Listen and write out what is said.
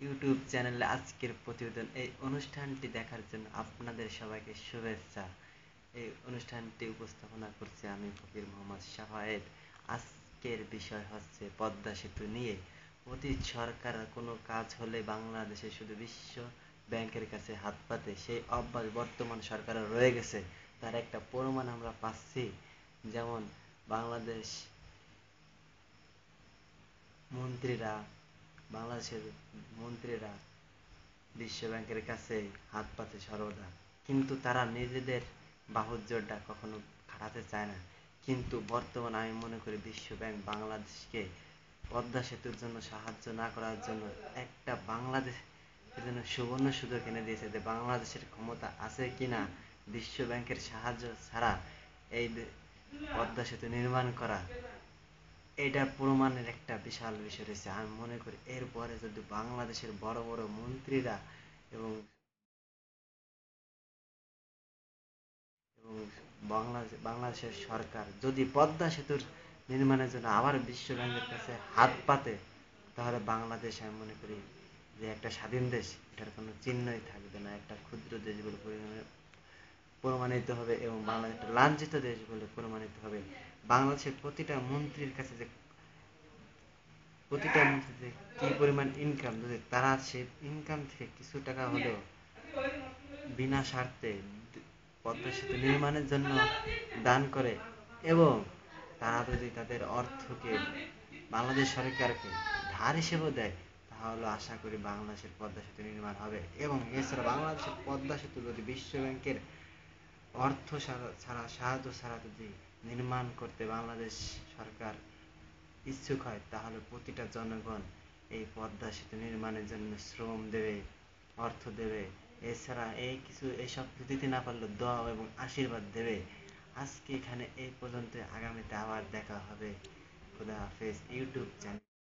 YouTube চ্যানেলে আজকের প্রতিবেদন। এই অনুষ্ঠানটি দেখার জন্য আপনাদের সবাইকে শুভেচ্ছা। এই অনুষ্ঠানটি উপস্থাপনা করছি আমি ফকির মোহাম্মদ শাহেদ। আজকের বিষয় হচ্ছে পদ্মা সেতু নিয়ে। অতীত সরকার কোনো কাজ হলে বাংলাদেশে শুধু বিশ্ব ব্যাংকের কাছে হাত পাতে, সেই অভ্যাস বর্তমান সরকারও রয়ে গেছে। তার একটা প্রমাণ আমরা পাচ্ছি। যেমন বাংলাদেশ মন্ত্রীরা বাংলাদেশের মন্ত্রীরা বিশ্ব ব্যাংকের কাছে হাত পাতে সর্বদা, কিন্তু তারা নিজেদের বাহুজ্যটা কখনো খাটাতে চায় না। কিন্তু বর্তমানে আমি মনে করি বিশ্ব ব্যাংক বাংলাদেশকে পদ্মা সেতুর জন্য সাহায্য না করার জন্য একটা বাংলাদেশের জন্য সুবর্ণ সুযোগ এনে দিয়েছে, যে বাংলাদেশের ক্ষমতা আছে কিনা বিশ্ব ব্যাংকের সাহায্য ছাড়া এই পদ্মা সেতু নির্মাণ করা। এটা প্রমাণের একটা বিশাল বিষয় রয়েছে। আমি মনে করি এরপরে যদি বাংলাদেশের বড় বড় মন্ত্রীরা এবং এবং বাংলাদেশের সরকার যদি পদ্মা সেতুর নির্মাণের জন্য আবার বিশ্ব ব্যাংকের কাছে হাত পাতে, তাহলে বাংলাদেশ আমি মনে করি যে একটা স্বাধীন দেশ, এটার কোনো চিহ্নই থাকবে না, একটা ক্ষুদ্র দেশ বলে প্রমাণিত হবে এবং বাংলাদেশ একটা লাঞ্ছিত দেশ বলে প্রমাণিত হবে। বাংলাদেশের প্রতিটা মন্ত্রীর যে কি পরিমাণ ইনকাম, যদি তারা সে ইনকাম থেকে কিছু টাকা হলেও বিনা স্বার্থে পদ্মা সেতু নির্মাণের জন্য দান করে, এবং তারা যদি তাদের অর্থকে বাংলাদেশ সরকারকে ধার হিসেবেও দেয়, তাহলে আশা করি বাংলাদেশের পদ্মা সেতু নির্মাণ হবে। এবং এছাড়া বাংলাদেশের পদ্মা সেতু যদি বিশ্ব ব্যাংকের অর্থ ছাড়া সাহায্য ছাড়া যদি নির্মাণ করতে বাংলাদেশ সরকার ইচ্ছুক হয়, তাহলে প্রতিটা জনগণ এই পদ্মা সেতু নির্মাণের জন্য শ্রম দেবে, অর্থ দেবে। এছাড়া এইসব দিতে না পারলে দোয়া এবং আশীর্বাদ দেবে। আজকে এখানে এই পর্যন্ত, আগামীতে আবার দেখা হবে। খুদা হাফেজ। YouTube channel